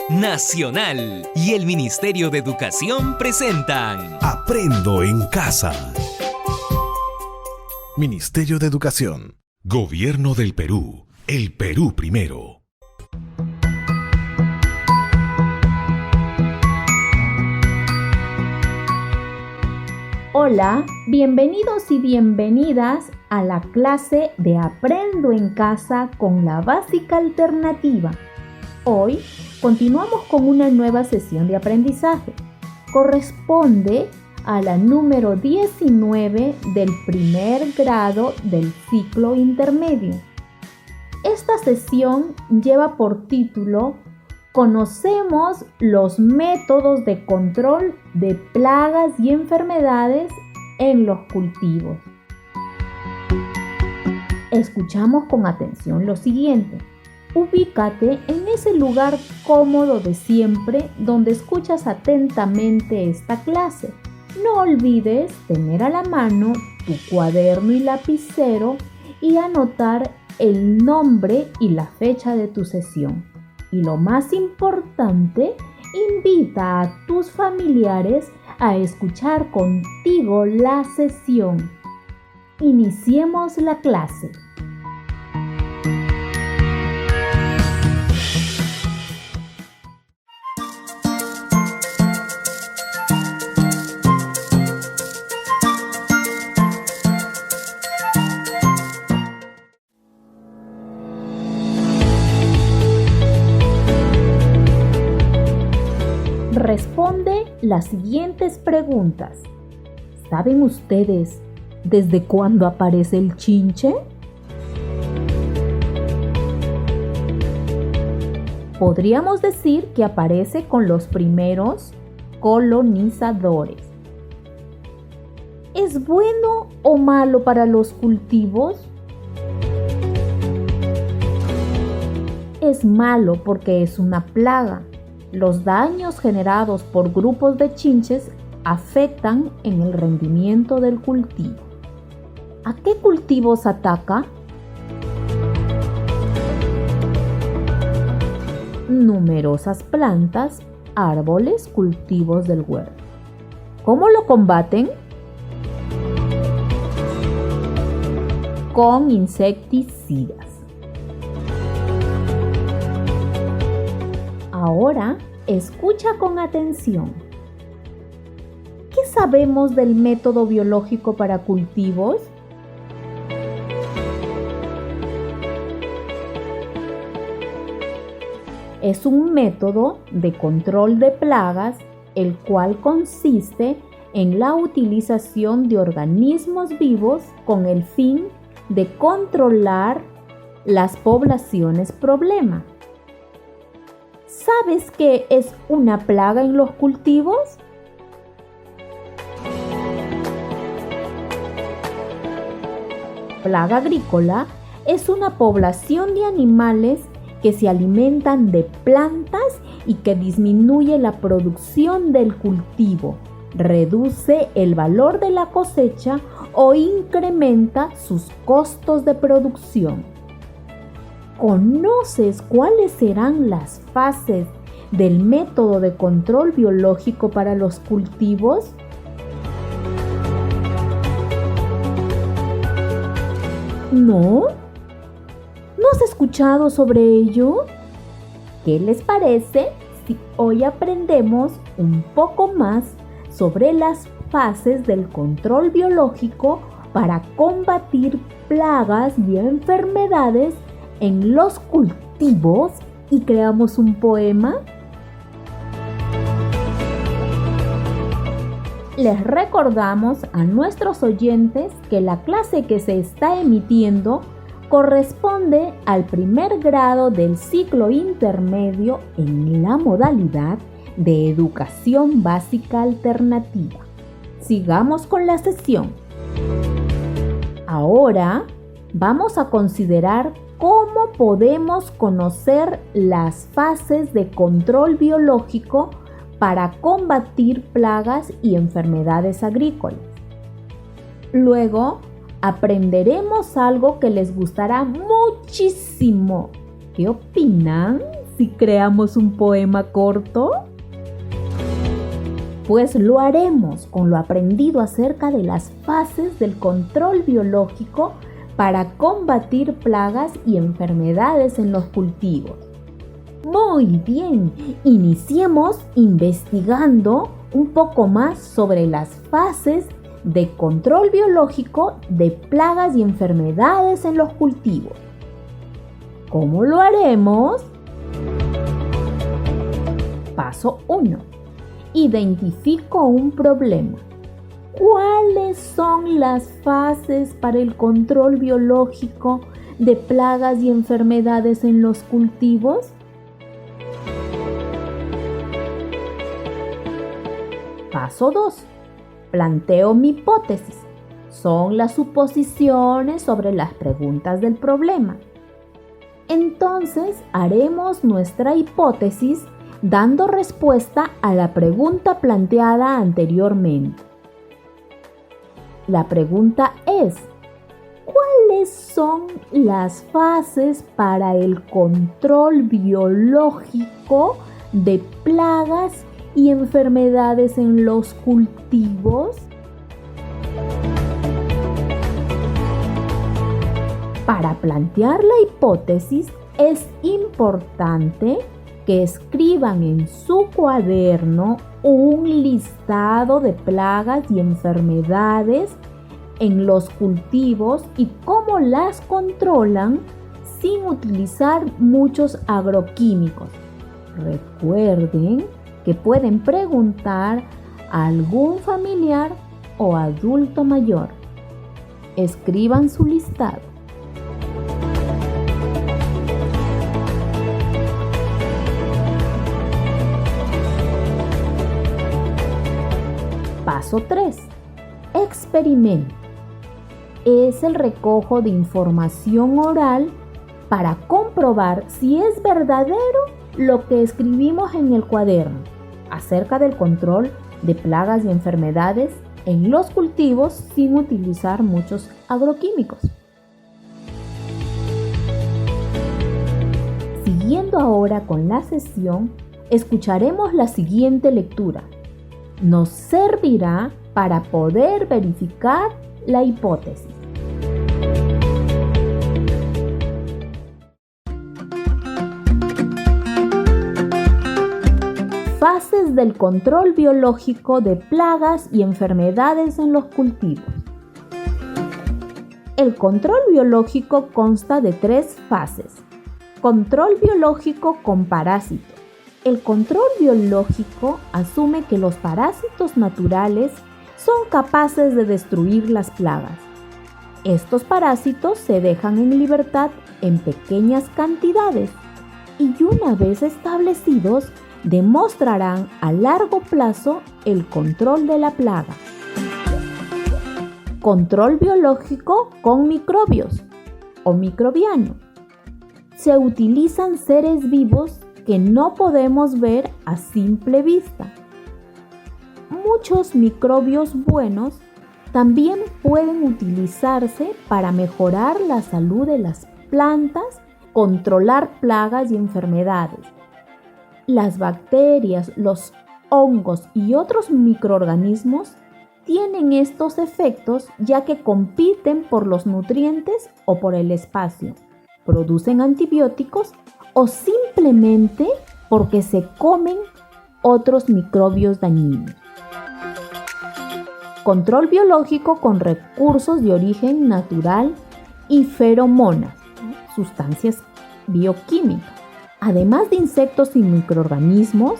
Nacional y el Ministerio de Educación presentan Aprendo en Casa. Ministerio de Educación. Gobierno del Perú. El Perú primero. Hola, bienvenidos y bienvenidas a la clase de Aprendo en Casa con la básica alternativa. Hoy continuamos con una nueva sesión de aprendizaje. Corresponde a la número 19 del primer grado del ciclo intermedio. Esta sesión lleva por título Conocemos los métodos de control de plagas y enfermedades en los cultivos. Escuchamos con atención lo siguiente. Ubícate en ese lugar cómodo de siempre donde escuchas atentamente esta clase. No olvides tener a la mano tu cuaderno y lapicero y anotar el nombre y la fecha de tu sesión. Y lo más importante, invita a tus familiares a escuchar contigo la sesión. Iniciemos la clase. Responde las siguientes preguntas. ¿Saben ustedes desde cuándo aparece el chinche? Podríamos decir que aparece con los primeros colonizadores. ¿Es bueno o malo para los cultivos? Es malo porque es una plaga. Los daños generados por grupos de chinches afectan en el rendimiento del cultivo. ¿A qué cultivos ataca? Numerosas plantas, árboles, cultivos del huerto. ¿Cómo lo combaten? Con insecticidas. Ahora, escucha con atención. ¿Qué sabemos del método biológico para cultivos? Es un método de control de plagas, el cual consiste en la utilización de organismos vivos con el fin de controlar las poblaciones problema. ¿Sabes qué es una plaga en los cultivos? Plaga agrícola es una población de animales que se alimentan de plantas y que disminuye la producción del cultivo, reduce el valor de la cosecha o incrementa sus costos de producción. ¿Conoces cuáles serán las fases del método de control biológico para los cultivos? ¿No? ¿No has escuchado sobre ello? ¿Qué les parece si hoy aprendemos un poco más sobre las fases del control biológico para combatir plagas y enfermedades en los cultivos y creamos un poema? Les recordamos a nuestros oyentes que la clase que se está emitiendo corresponde al primer grado del ciclo intermedio en la modalidad de educación básica alternativa. Sigamos con la sesión. Ahora vamos a considerar cómo podemos conocer las fases de control biológico para combatir plagas y enfermedades agrícolas. Luego, aprenderemos algo que les gustará muchísimo. ¿Qué opinan? si creamos un poema corto? Pues lo haremos con lo aprendido acerca de las fases del control biológico para combatir plagas y enfermedades en los cultivos. Muy bien, iniciemos investigando un poco más sobre las fases de control biológico de plagas y enfermedades en los cultivos. ¿Cómo lo haremos? Paso 1. Identifico un problema. ¿Cuáles son las fases para el control biológico de plagas y enfermedades en los cultivos? Paso 2. Planteo mi hipótesis. Son las suposiciones sobre las preguntas del problema. Entonces haremos nuestra hipótesis dando respuesta a la pregunta planteada anteriormente. La pregunta es: ¿cuáles son las fases para el control biológico de plagas y enfermedades en los cultivos? Para plantear la hipótesis es importante que escriban en su cuaderno un listado de plagas y enfermedades en los cultivos y cómo las controlan sin utilizar muchos agroquímicos. Recuerden que pueden preguntar a algún familiar o adulto mayor. Escriban su listado. Paso 3. Experimento. Es el recojo de información oral para comprobar si es verdadero lo que escribimos en el cuaderno acerca del control de plagas y enfermedades en los cultivos sin utilizar muchos agroquímicos. Siguiendo ahora con la sesión, escucharemos la siguiente lectura. Nos servirá para poder verificar la hipótesis. Fases del control biológico de plagas y enfermedades en los cultivos. El control biológico consta de 3 fases. Control biológico con parásitos. El control biológico asume que los parásitos naturales son capaces de destruir las plagas. Estos parásitos se dejan en libertad en pequeñas cantidades y una vez establecidos demostrarán a largo plazo el control de la plaga. Control biológico con microbios o microbiano. Se utilizan seres vivos que no podemos ver a simple vista. Muchos microbios buenos también pueden utilizarse para mejorar la salud de las plantas, controlar plagas y enfermedades. Las bacterias, los hongos y otros microorganismos tienen estos efectos ya que compiten por los nutrientes o por el espacio, producen antibióticos o simplemente porque se comen otros microbios dañinos. Control biológico con recursos de origen natural y feromonas, sustancias bioquímicas. Además de insectos y microorganismos,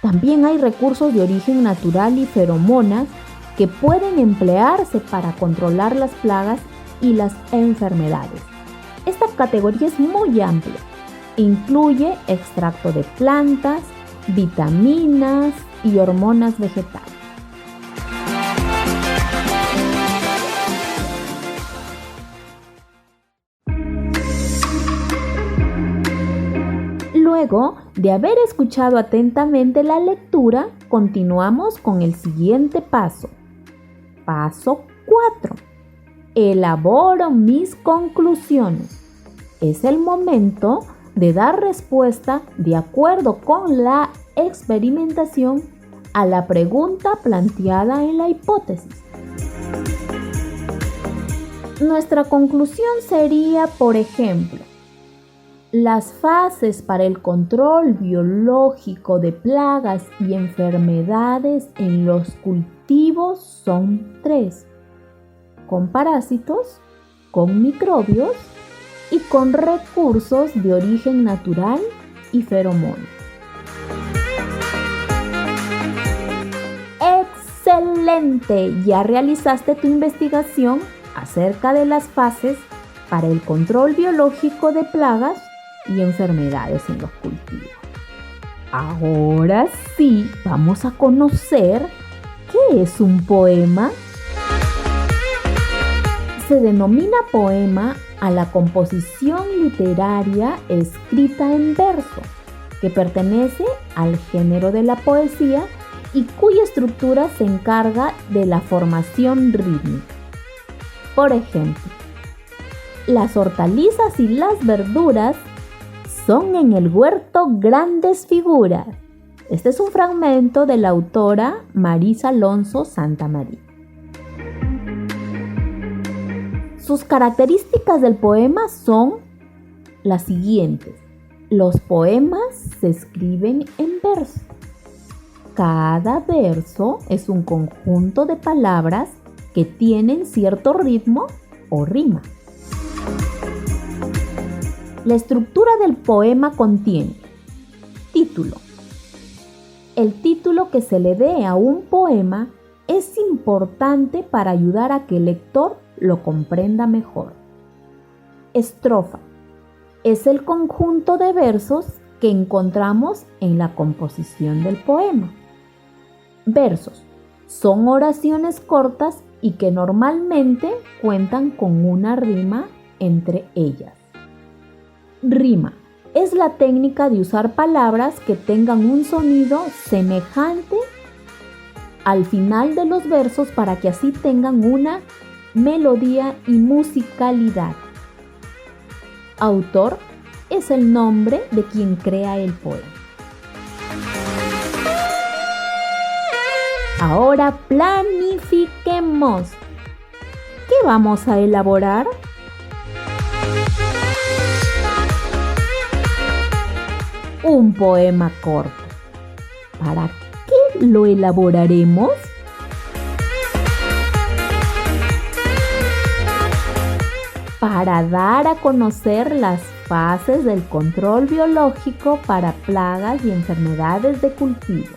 también hay recursos de origen natural y feromonas que pueden emplearse para controlar las plagas y las enfermedades. Esta categoría es muy amplia. Incluye extracto de plantas, vitaminas y hormonas vegetales. Luego de haber escuchado atentamente la lectura, continuamos con el siguiente paso. Paso 4. Elaboro mis conclusiones. Es el momento de dar respuesta de acuerdo con la experimentación a la pregunta planteada en la hipótesis. Nuestra conclusión sería, por ejemplo, las fases para el control biológico de plagas y enfermedades en los cultivos son 3: con parásitos, con microbios y con recursos de origen natural y feromonas. ¡Excelente! Ya realizaste tu investigación acerca de las fases para el control biológico de plagas y enfermedades en los cultivos. Ahora sí, vamos a conocer qué es un poema. Se denomina poema a la composición literaria escrita en verso, que pertenece al género de la poesía y cuya estructura se encarga de la formación rítmica. Por ejemplo, las hortalizas y las verduras son en el huerto grandes figuras. Este es un fragmento de la autora Marisa Alonso Santamaría. Sus características del poema son las siguientes. Los poemas se escriben en verso. Cada verso es un conjunto de palabras que tienen cierto ritmo o rima. La estructura del poema contiene título. El título que se le dé a un poema es importante para ayudar a que el lector lo comprenda mejor. Estrofa. Es el conjunto de versos que encontramos en la composición del poema. Versos. Son oraciones cortas y que normalmente cuentan con una rima entre ellas. Rima. Es la técnica de usar palabras que tengan un sonido semejante al final de los versos para que así tengan una melodía y musicalidad. Autor es el nombre de quien crea el poema. Ahora planifiquemos. ¿Qué vamos a elaborar? Un poema corto. ¿Para qué lo elaboraremos? Para dar a conocer las fases del control biológico para plagas y enfermedades de cultivo.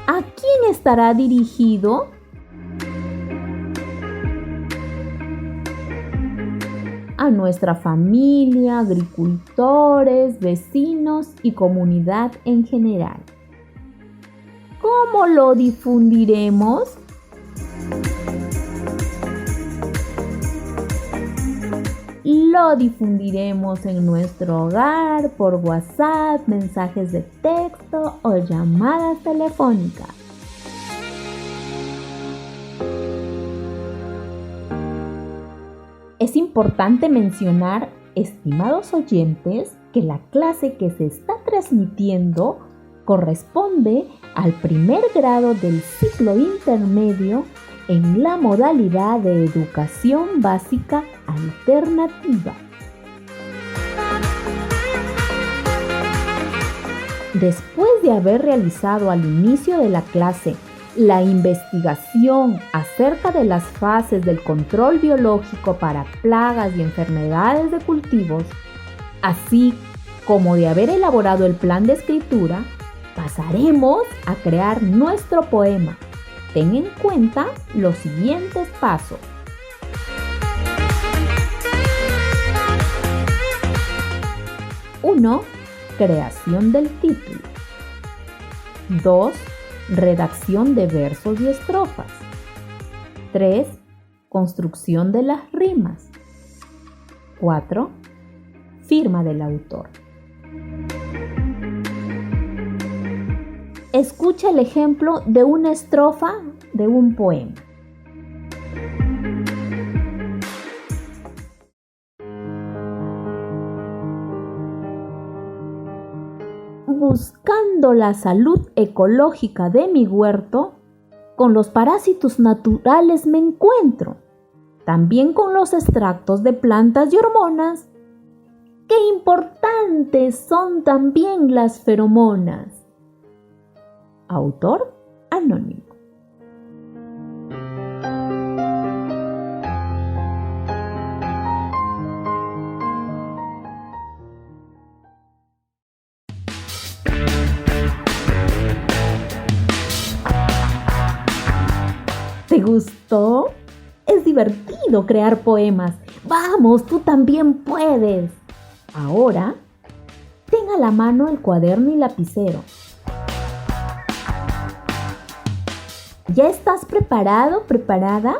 ¿A quién estará dirigido? A nuestra familia, agricultores, vecinos y comunidad en general. ¿Cómo lo difundiremos? Lo difundiremos en nuestro hogar, por WhatsApp, mensajes de texto o llamadas telefónicas. Es importante mencionar, estimados oyentes, que la clase que se está transmitiendo corresponde al primer grado del ciclo intermedio en la modalidad de educación básica alternativa. Después de haber realizado al inicio de la clase la investigación acerca de las fases del control biológico para plagas y enfermedades de cultivos, así como de haber elaborado el plan de escritura, pasaremos a crear nuestro poema. Ten en cuenta los siguientes pasos. 1. Creación del título. 2. Redacción de versos y estrofas. 3. Construcción de las rimas. 4. Firma del autor. Escucha el ejemplo de una estrofa de un poema. buscando la salud ecológica de mi huerto, con los parásitos naturales me encuentro, también con los extractos de plantas y hormonas. ¡Qué importantes son también las feromonas! Autor anónimo. ¿Te gustó? Es divertido crear poemas. ¡Vamos, tú también puedes! Ahora, ten a la mano el cuaderno y lapicero. ¿Ya estás preparado, preparada?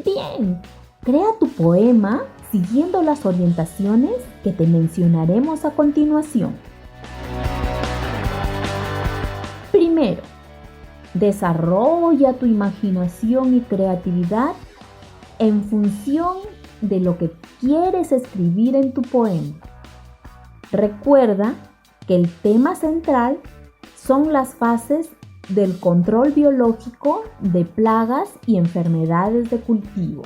Bien, crea tu poema siguiendo las orientaciones que te mencionaremos a continuación. Primero, desarrolla tu imaginación y creatividad en función de lo que quieres escribir en tu poema. Recuerda que el tema central son las fases del control biológico de plagas y enfermedades de cultivo.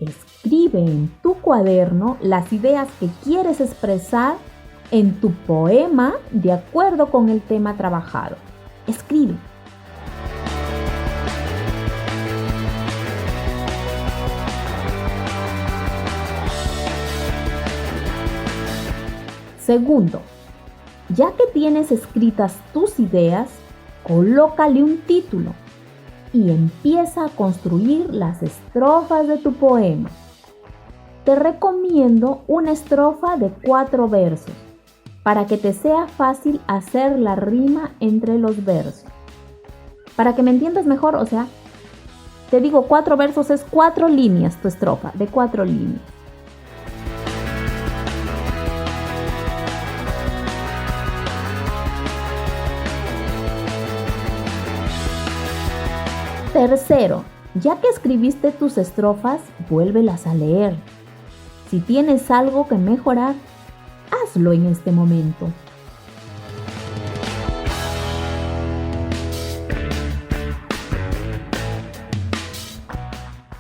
Escribe en tu cuaderno las ideas que quieres expresar en tu poema de acuerdo con el tema trabajado. Escribe. Segundo, ya que tienes escritas tus ideas, colócale un título y empieza a construir las estrofas de tu poema. Te recomiendo una estrofa de 4 versos para que te sea fácil hacer la rima entre los versos. Para que me entiendas mejor, te digo 4 versos es 4 líneas tu estrofa, de 4 líneas. Tercero, ya que escribiste tus estrofas, vuélvelas a leer. Si tienes algo que mejorar, hazlo en este momento.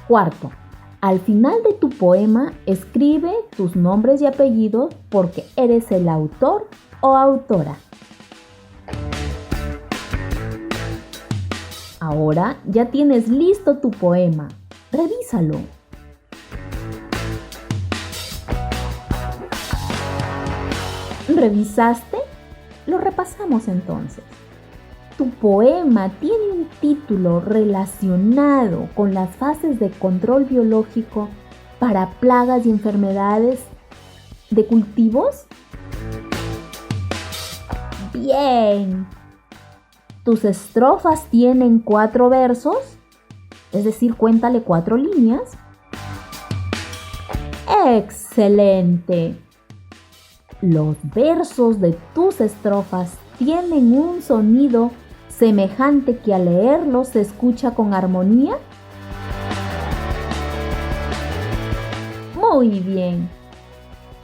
Cuarto, al final de tu poema, escribe tus nombres y apellidos porque eres el autor o autora. Ahora ya tienes listo tu poema. Revísalo. ¿Revisaste? Lo repasamos entonces. Tu poema tiene un título relacionado con las fases de control biológico para plagas y enfermedades de cultivos. Bien. Tus estrofas tienen 4 versos, es decir, cuéntale 4 líneas. ¡Excelente! Los versos de tus estrofas tienen un sonido semejante que al leerlos se escucha con armonía. Muy bien.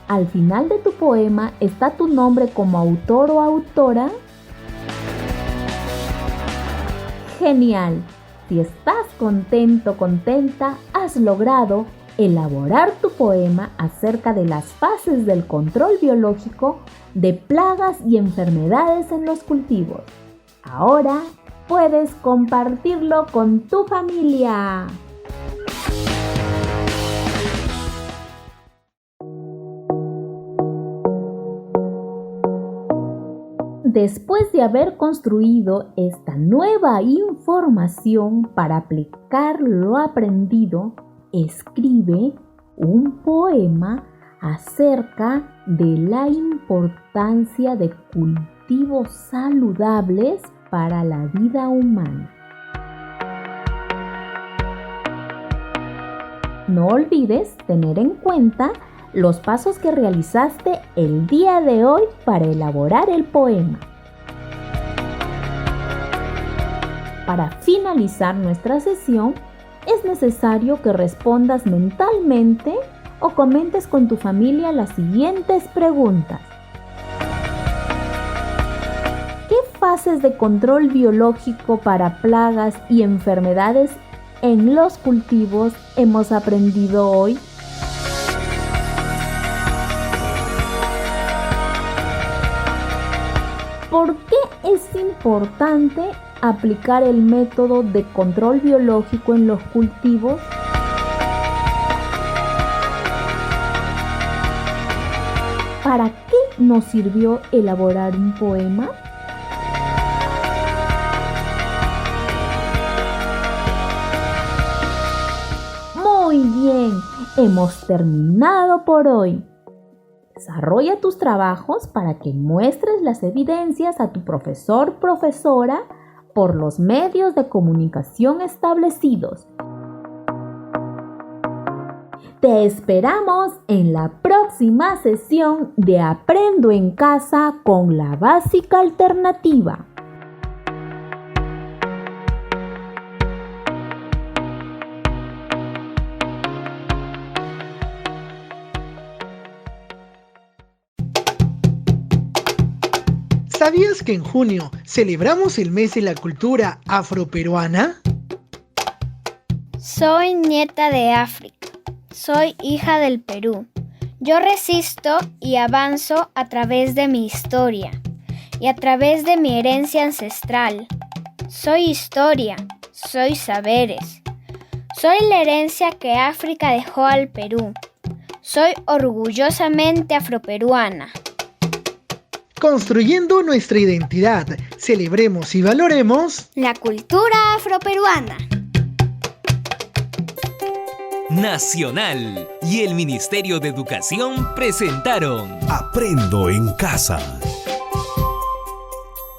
Al final de tu poema está tu nombre como autor o autora. Genial. Si estás contento, contenta, has logrado elaborar tu poema acerca de las fases del control biológico de plagas y enfermedades en los cultivos. Ahora puedes compartirlo con tu familia. Después de haber construido esta nueva información para aplicar lo aprendido, escribe un poema acerca de la importancia de cultivos saludables para la vida humana. No olvides tener en cuenta los pasos que realizaste el día de hoy para elaborar el poema. Para finalizar nuestra sesión, es necesario que respondas mentalmente o comentes con tu familia las siguientes preguntas. bases de control biológico para plagas y enfermedades en los cultivos hemos aprendido hoy? ¿Por qué es importante aplicar el método de control biológico en los cultivos? ¿Para qué nos sirvió elaborar un poema? Muy bien, hemos terminado por hoy. Desarrolla tus trabajos para que muestres las evidencias a tu profesor, profesora, por los medios de comunicación establecidos. Te esperamos en la próxima sesión de Aprendo en Casa con la Básica Alternativa. ¿Sabías que en junio celebramos el mes de la cultura afroperuana? Soy nieta de África. Soy hija del Perú. Yo resisto y avanzo a través de mi historia y a través de mi herencia ancestral. Soy historia, soy saberes. Soy la herencia que África dejó al Perú. Soy orgullosamente afroperuana. Construyendo nuestra identidad, celebremos y valoremos la cultura afroperuana. Nacional y el Ministerio de Educación presentaron Aprendo en Casa.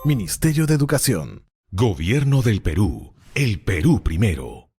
Ministerio de Educación. Gobierno del Perú. El Perú primero.